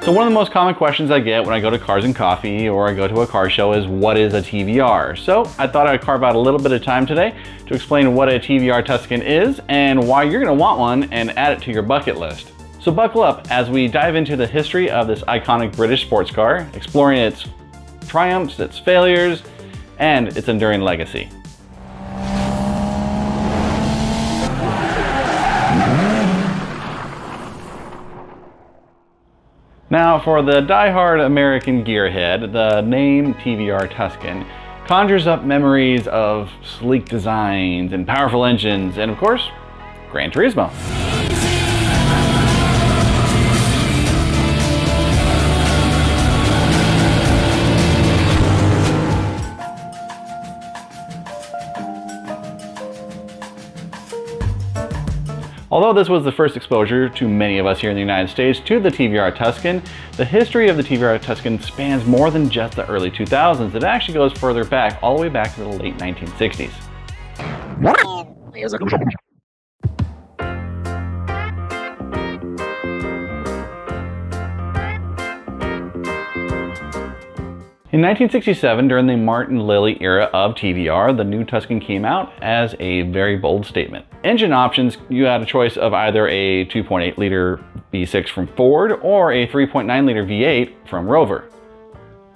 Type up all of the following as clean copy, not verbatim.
So one of the most common questions I get when I go to Cars and Coffee or I go to a car show is, what is a TVR? So I thought I'd carve out a little bit of time today to explain what a TVR Tuscan is and why you're going to want one and add it to your bucket list. So buckle up as we dive into the history of this iconic British sports car, exploring its triumphs, its failures, and its enduring legacy. Now, for the die-hard American gearhead, the name TVR Tuscan conjures up memories of sleek designs and powerful engines, and of course, Gran Turismo. Although this was the first exposure to many of us here in the United States to the TVR Tuscan, the history of the TVR Tuscan spans more than just the early 2000s. It actually goes further back, all the way back to the late 1960s. In 1967, during the Martin Lilly era of TVR, the new Tuscan came out as a very bold statement. Engine options, you had a choice of either a 2.8 liter V6 from Ford or a 3.9 liter V8 from Rover.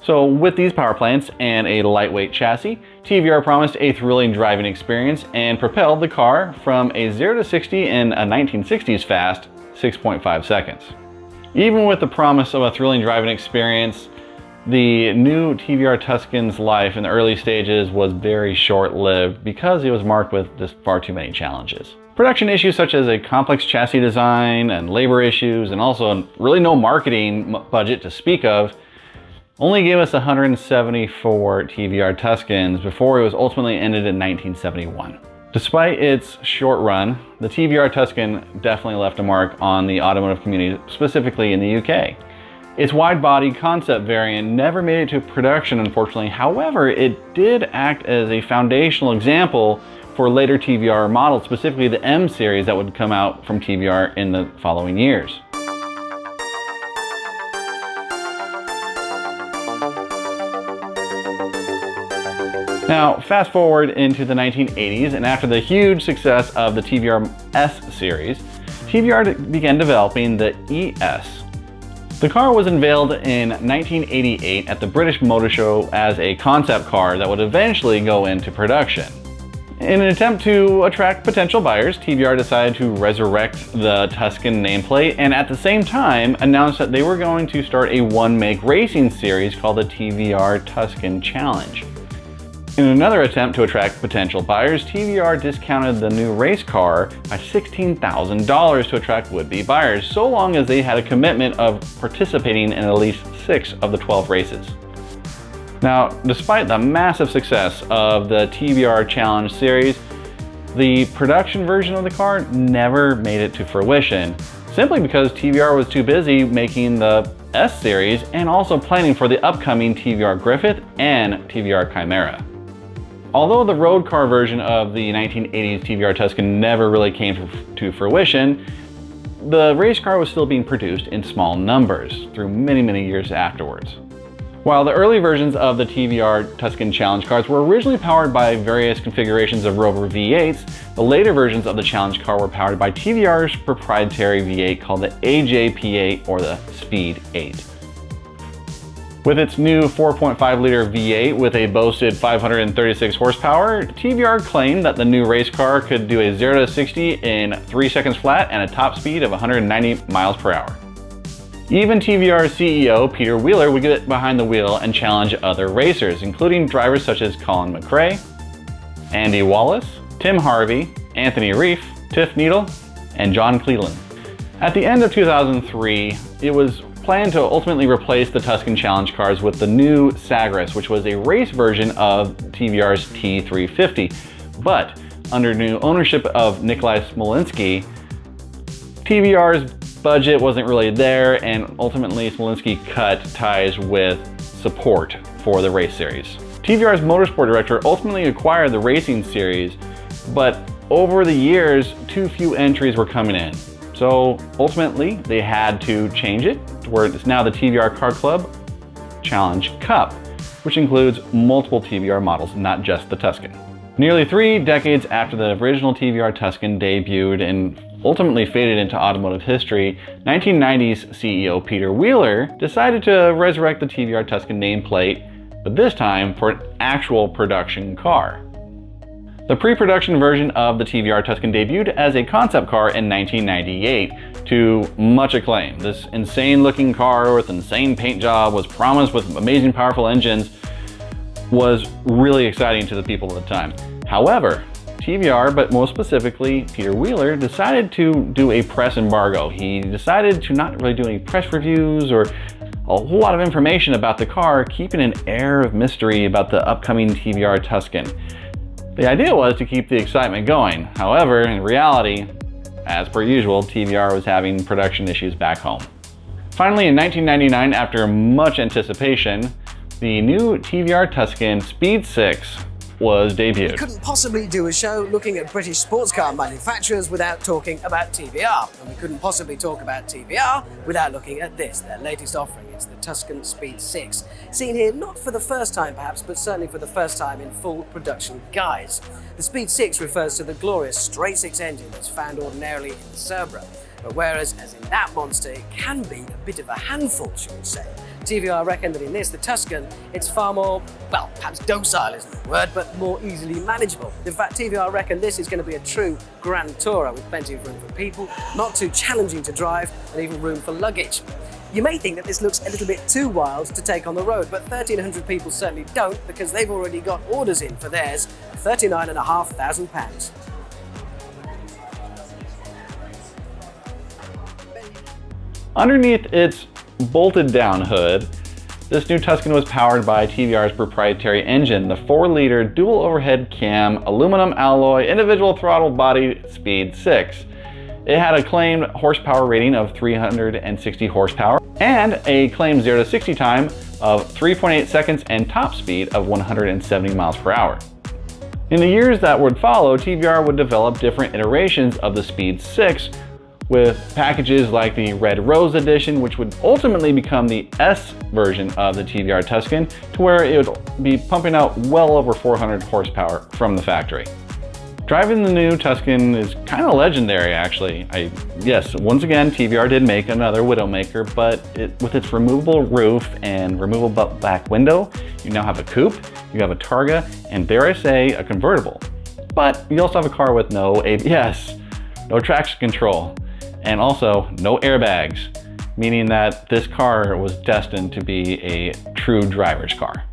So with these power plants and a lightweight chassis, TVR promised a thrilling driving experience and propelled the car from a 0 to 60 in a 1960s fast 6.5 seconds. Even with the promise of a thrilling driving experience, the new TVR Tuscan's life in the early stages was very short-lived because it was marked with just far too many challenges. Production issues such as a complex chassis design and labor issues, and also really no marketing budget to speak of, only gave us 174 TVR Tuscans before it was ultimately ended in 1971. Despite its short run, the TVR Tuscan definitely left a mark on the automotive community, specifically in the UK. Its wide-body concept variant never made it to production, unfortunately. However, it did act as a foundational example for later TVR models, specifically the M series that would come out from TVR in the following years. Now, fast forward into the 1980s, and after the huge success of the TVR S series, TVR began developing the ES. The car was unveiled in 1988 at the British Motor Show as a concept car that would eventually go into production. In an attempt to attract potential buyers, TVR decided to resurrect the Tuscan nameplate and at the same time announced that they were going to start a one-make racing series called the TVR Tuscan Challenge. In another attempt to attract potential buyers, TVR discounted the new race car by $16,000 to attract would-be buyers, so long as they had a commitment of participating in at least 6 of the 12 races. Now, despite the massive success of the TVR Challenge series, the production version of the car never made it to fruition, simply because TVR was too busy making the S series and also planning for the upcoming TVR Griffith and TVR Chimera. Although the road car version of the 1980s TVR Tuscan never really came to fruition, the race car was still being produced in small numbers through many years afterwards. While the early versions of the TVR Tuscan Challenge cars were originally powered by various configurations of Rover V8s, the later versions of the Challenge car were powered by TVR's proprietary V8 called the AJP8 or the Speed 8. With its new 4.5 liter V8 with a boasted 536 horsepower, TVR claimed that the new race car could do a 0 to 60 in 3 seconds flat and a top speed of 190 miles per hour. Even TVR CEO Peter Wheeler would get behind the wheel and challenge other racers, including drivers such as Colin McRae, Andy Wallace, Tim Harvey, Anthony Reef, Tiff Needle, and John Cleland. At the end of 2003, it was planned to ultimately replace the Tuscan Challenge cars with the new Sagres, which was a race version of TVR's T350. But under new ownership of Nikolai Smolinski, TVR's budget wasn't really there, and ultimately Smolinski cut ties with support for the race series. TVR's motorsport director ultimately acquired the racing series, but over the years, too few entries were coming in. So ultimately, they had to change it to where it's now the TVR Car Club Challenge Cup, which includes multiple TVR models, not just the Tuscan. Nearly 3 decades after the original TVR Tuscan debuted and ultimately faded into automotive history, 1990s CEO Peter Wheeler decided to resurrect the TVR Tuscan nameplate, but this time for an actual production car. The pre-production version of the TVR Tuscan debuted as a concept car in 1998 to much acclaim. This insane-looking car with insane paint job was promised with amazing powerful engines, was really exciting to the people at the time. However, TVR, but most specifically Peter Wheeler, decided to do a press embargo. He decided to not really do any press reviews or a whole lot of information about the car, keeping an air of mystery about the upcoming TVR Tuscan. The idea was to keep the excitement going. However, in reality, as per usual, TVR was having production issues back home. Finally, in 1999, after much anticipation, the new TVR Tuscan Speed 6 was debuted. We couldn't possibly do a show looking at British sports car manufacturers without talking about TVR. And we couldn't possibly talk about TVR without looking at this, their latest offering. It's the Tuscan Speed 6. Seen here not for the first time perhaps, but certainly for the first time in full production guise. The Speed 6 refers to the glorious straight 6 engine that's found ordinarily in the Cerbera. But whereas, as in that monster, it can be a bit of a handful, should we say, TVR reckon that in this, the Tuscan, it's far more, well, perhaps docile isn't the word, but more easily manageable. In fact, TVR reckon this is going to be a true grand tourer with plenty of room for people, not too challenging to drive, and even room for luggage. You may think that this looks a little bit too wild to take on the road, but 1,300 people certainly don't, because they've already got orders in for theirs, £39,500. Underneath its bolted down hood, this new Tuscan was powered by TVR's proprietary engine, the 4-liter dual overhead cam, aluminum alloy, individual throttle body Speed 6. It had a claimed horsepower rating of 360 horsepower and a claimed 0 to 60 time of 3.8 seconds and top speed of 170 miles per hour. In the years that would follow, TVR would develop different iterations of the Speed 6 with packages like the Red Rose Edition, which would ultimately become the S version of the TVR Tuscan, to where it would be pumping out well over 400 horsepower from the factory. Driving the new Tuscan is kind of legendary, actually. Yes, once again, TVR did make another Widowmaker, but with its removable roof and removable back window, you now have a coupe, you have a Targa, and dare I say, a convertible. But you also have a car with no ABS, no traction control, and also no airbags, meaning that this car was destined to be a true driver's car.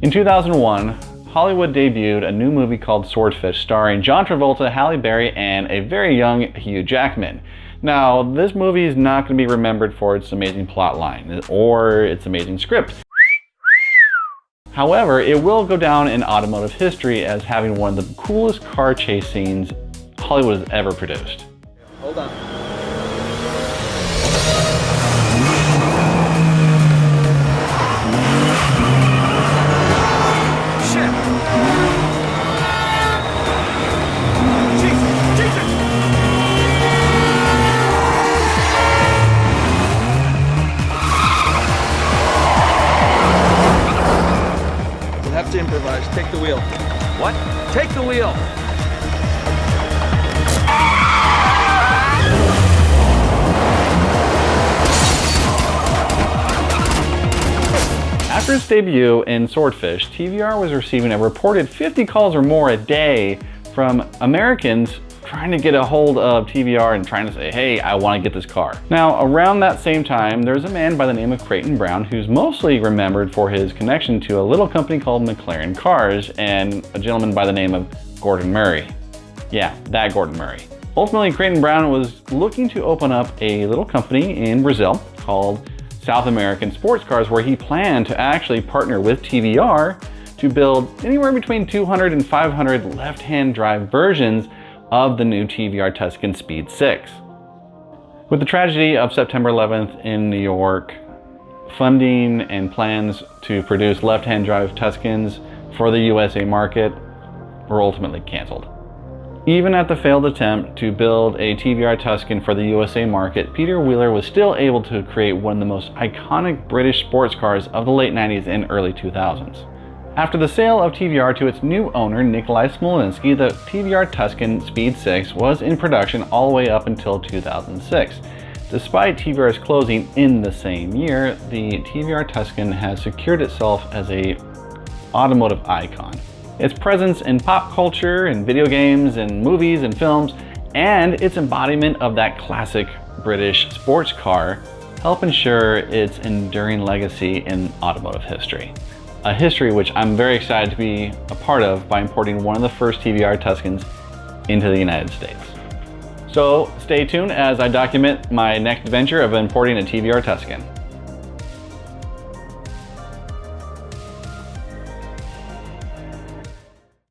In 2001, Hollywood debuted a new movie called Swordfish, starring John Travolta, Halle Berry, and a very young Hugh Jackman. Now, this movie is not going to be remembered for its amazing plot line or its amazing script. However, it will go down in automotive history as having one of the coolest car chase scenes Hollywood has ever produced. Hold on. To improvise. Take the wheel. What? Take the wheel! After its debut in Swordfish, TVR was receiving a reported 50 calls or more a day from Americans trying to get a hold of TVR and trying to say, hey, I want to get this car. Now, around that same time, there's a man by the name of Creighton Brown who's mostly remembered for his connection to a little company called McLaren Cars and a gentleman by the name of Gordon Murray. Yeah, that Gordon Murray. Ultimately, Creighton Brown was looking to open up a little company in Brazil called South American Sports Cars, where he planned to actually partner with TVR to build anywhere between 200 and 500 left-hand drive versions of the new TVR Tuscan Speed 6. With the tragedy of September 11th in New York, funding and plans to produce left-hand drive Tuscans for the USA market were ultimately canceled. Even at the failed attempt to build a TVR Tuscan for the USA market, Peter Wheeler was still able to create one of the most iconic British sports cars of the late 90s and early 2000s. After the sale of TVR to its new owner, Nikolai Smolinski, the TVR Tuscan Speed 6 was in production all the way up until 2006. Despite TVR's closing in the same year, the TVR Tuscan has secured itself as an automotive icon. Its presence in pop culture, in video games, and movies and films, and its embodiment of that classic British sports car help ensure its enduring legacy in automotive history. A history which I'm very excited to be a part of by importing one of the first TVR Tuscans into the United States. So stay tuned as I document my next adventure of importing a TVR Tuscan.